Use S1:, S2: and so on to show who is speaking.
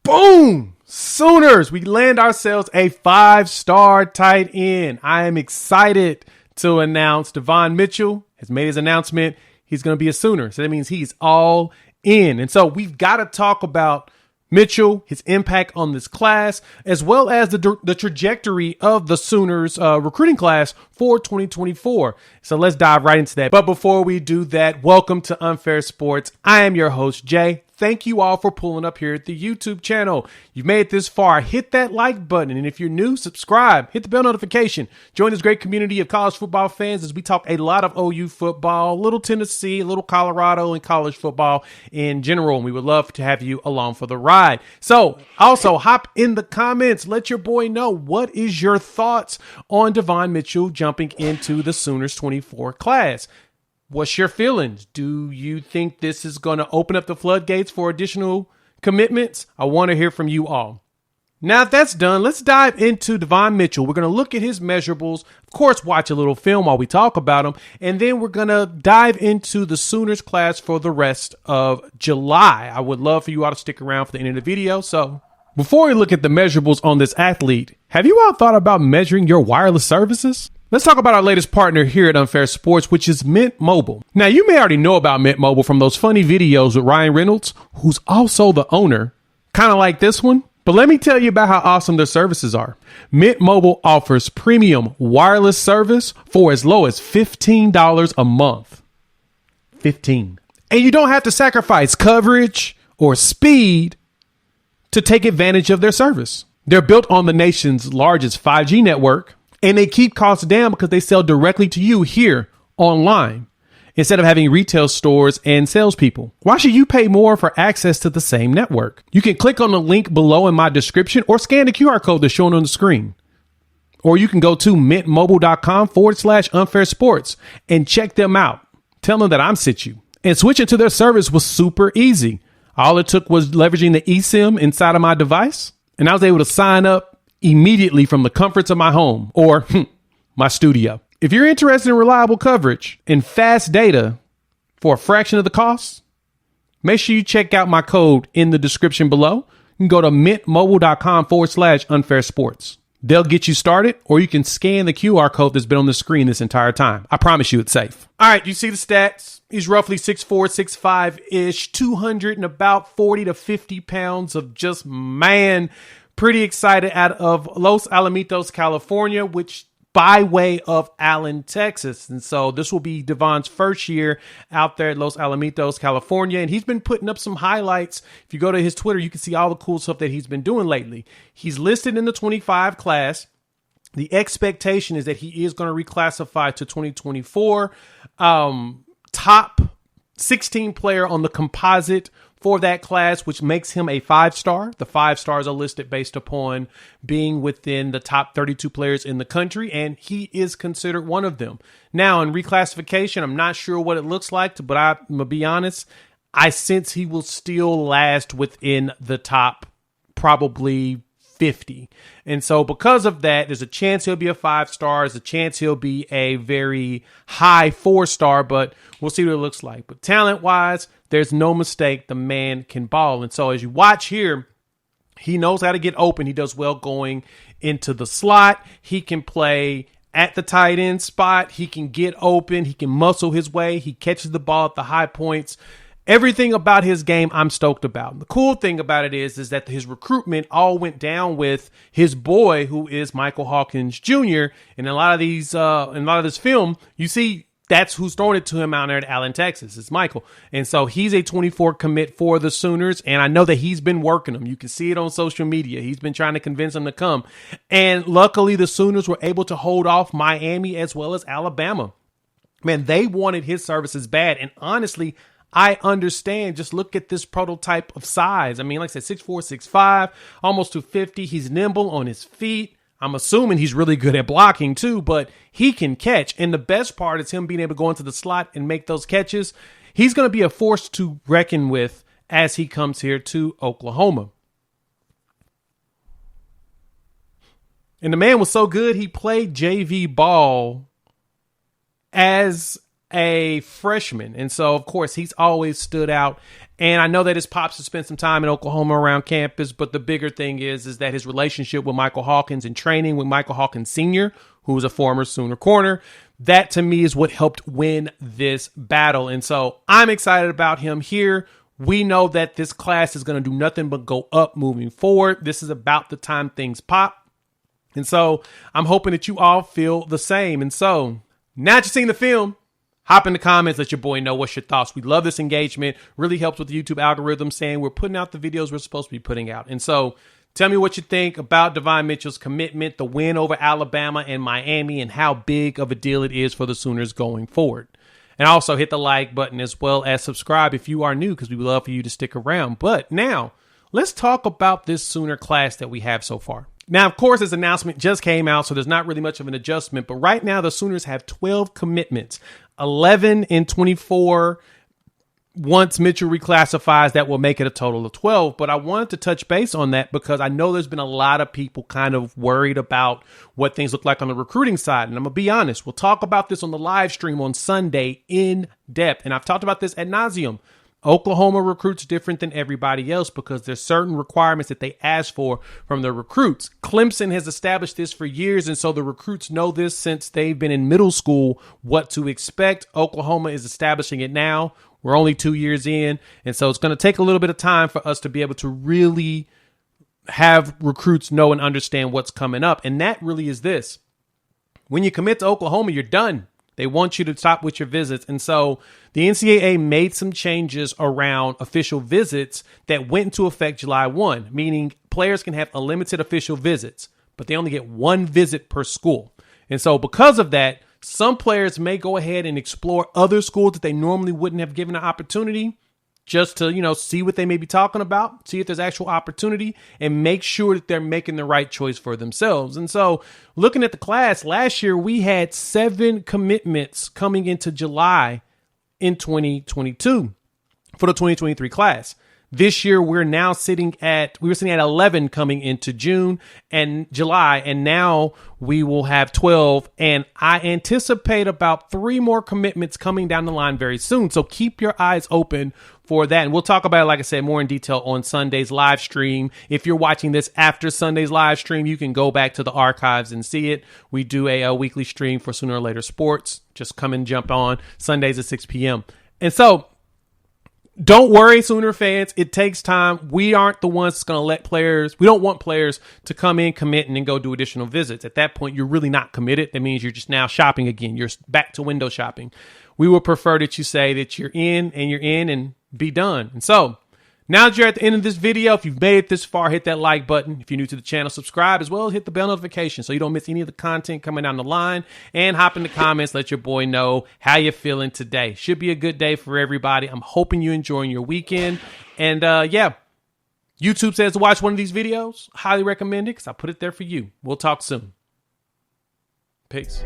S1: Boom! Sooners, we land ourselves a 5-star tight end. I am excited to announce Davon Mitchell has made his announcement. He's going to be a Sooner. So that means he's all in. And so we've got to talk about Mitchell, his impact on this class, as well as the trajectory of the Sooners recruiting class for 2024. So let's dive right into that. But before we do that, welcome to Unfair Sports. I am your host, Jay. Thank you all for pulling up here at the YouTube channel. You've made it this far. Hit that like button. And if you're new, subscribe. Hit the bell notification. Join this great community of college football fans as we talk a lot of OU football, a little Tennessee, a little Colorado, and college football in general. And we would love to have you along for the ride. So also hop in the comments. Let your boy know, what is your thoughts on Davon Mitchell jumping into the Sooners 24 class? What's your feelings? Do you think this is going to open up the floodgates for additional commitments? I want to hear from you all. Now, if that's done, let's dive into Davon Mitchell. We're going to look at his measurables, of course, watch a little film while we talk about him, and then we're going to dive into the Sooners class for the rest of July. I would love for you all to stick around for the end of the video. So before we look at the measurables on this athlete, have you all thought about measuring your wireless services? Let's talk about our latest partner here at Unfair Sports, which is Mint Mobile. Now, you may already know about Mint Mobile from those funny videos with Ryan Reynolds, who's also the owner, kind of like this one. But let me tell you about how awesome their services are. Mint Mobile offers premium wireless service for as low as $15 a month. 15. And you don't have to sacrifice coverage or speed to take advantage of their service. They're built on the nation's largest 5G network, and they keep costs down because they sell directly to you here online instead of having retail stores and salespeople. Why should you pay more for access to the same network? You can click on the link below in my description or scan the QR code that's shown on the screen. Or you can go to mintmobile.com/unfair sports and check them out. Tell them that I'm sent you. And switching to their service was super easy. All it took was leveraging the eSIM inside of my device, and I was able to sign up immediately from the comforts of my home or my studio. If you're interested in reliable coverage and fast data for a fraction of the cost, make sure you check out my code in the description below. You can go to mintmobile.com/unfair sports. They'll get you started, or you can scan the QR code that's been on the screen this entire time. I promise you it's safe. All right, you see the stats. He's roughly 6'4", 6'5"-ish, 200 and about 40 to 50 pounds of just man. Pretty excited out of Los Alamitos, California, which by way of Allen, Texas. And so this will be Devon's first year out there at Los Alamitos, California. And he's been putting up some highlights. If you go to his Twitter, you can see all the cool stuff that he's been doing lately. He's listed in the 25 class. The expectation is that he is going to reclassify to 2024. Top 16 player on the composite for that class, which makes him a 5-star. The 5 stars are listed based upon being within the top 32 players in the country, and he is considered one of them. Now, in reclassification, I'm not sure what it looks like, but I'm going to be honest, I sense he will still last within the top probably 50. And so because of that, there's a chance he'll be a 5-star. There's a chance he'll be a very high 4-star, but we'll see what it looks like. But talent-wise, there's no mistake, the man can ball. And so as you watch here, he knows how to get open. He does well going into the slot. He can play at the tight end spot. He can get open. He can muscle his way. He catches the ball at the high points. Everything about his game I'm stoked about. The cool thing about it is that his recruitment all went down with his boy, who is Michael Hawkins Jr. And a lot of these, in a lot of this film, you see that's who's throwing it to him out there at Allen, Texas. It's Michael. And so he's a 24 commit for the Sooners. And I know that he's been working them. You can see it on social media. He's been trying to convince them to come. And luckily, the Sooners were able to hold off Miami as well as Alabama. Man, they wanted his services bad. And honestly, I understand. Just look at this prototype of size. I mean, like I said, 6'4", 6'5", almost 250. He's nimble on his feet. I'm assuming he's really good at blocking too, but he can catch. And the best part is him being able to go into the slot and make those catches. He's going to be a force to reckon with as he comes here to Oklahoma. And the man was so good, he played JV ball as a freshman. And so, of course, he's always stood out. And I know that his pops has spent some time in Oklahoma around campus, but the bigger thing is that his relationship with Michael Hawkins and training with Michael Hawkins Sr., who was a former Sooner corner, that to me is what helped win this battle. And so I'm excited about him here. We know that this class is going to do nothing but go up moving forward. This is about the time things pop. And so I'm hoping that you all feel the same. And so now that you've seen the film, hop in the comments, let your boy know what's your thoughts. We love this engagement. Really helps with the YouTube algorithm saying we're putting out the videos we're supposed to be putting out. And so tell me what you think about Davon Mitchell's commitment, the win over Alabama and Miami, and how big of a deal it is for the Sooners going forward. And also hit the like button as well as subscribe if you are new, because we would love for you to stick around. But now let's talk about this Sooner class that we have so far. Now, of course, this announcement just came out, so there's not really much of an adjustment. But right now, the Sooners have 12 commitments, 11 in 24. Once Mitchell reclassifies, that will make it a total of 12. But I wanted to touch base on that because I know there's been a lot of people kind of worried about what things look like on the recruiting side. And I'm going to be honest, we'll talk about this on the live stream on Sunday in depth. And I've talked about this ad nauseum. Oklahoma recruits different than everybody else because there's certain requirements that they ask for from the recruits. Clemson has established this for years, and so the recruits know this since they've been in middle school, what to expect. Oklahoma is establishing it now. We're only 2 years in, and so it's going to take a little bit of time for us to be able to really have recruits know and understand what's coming up. And that really is this. When you commit to Oklahoma, you're done. They want you to stop with your visits. And so the NCAA made some changes around official visits that went into effect July 1, meaning players can have unlimited official visits, but they only get one visit per school. And so because of that, some players may go ahead and explore other schools that they normally wouldn't have given an opportunity just to, see what they may be talking about, see if there's actual opportunity, and make sure that they're making the right choice for themselves. And so looking at the class, last year we had 7 commitments coming into July in 2022 for the 2023 class. This year, we were sitting at 11 coming into June and July, and now we will have 12. And I anticipate about 3 more commitments coming down the line very soon. So keep your eyes open for that. And we'll talk about it, like I said, more in detail on Sunday's live stream. If you're watching this after Sunday's live stream, you can go back to the archives and see it. We do a weekly stream for Sooner or Later Sports. Just come and jump on Sundays at 6 p.m. And so, don't worry, Sooner fans. It takes time. We aren't the ones that's going to let players. We don't want players to come in, commit, and then go do additional visits. At that point, you're really not committed. That means you're just now shopping again. You're back to window shopping. We would prefer that you say that you're in and be done. And so now that you're at the end of this video, if you've made it this far, hit that like button. If you're new to the channel, subscribe, as well as hit the bell notification so you don't miss any of the content coming down the line. And hop in the comments, let your boy know how you're feeling today. Should be a good day for everybody. I'm hoping you're enjoying your weekend. And YouTube says to watch one of these videos. Highly recommend it because I put it there for you. We'll talk soon. Peace.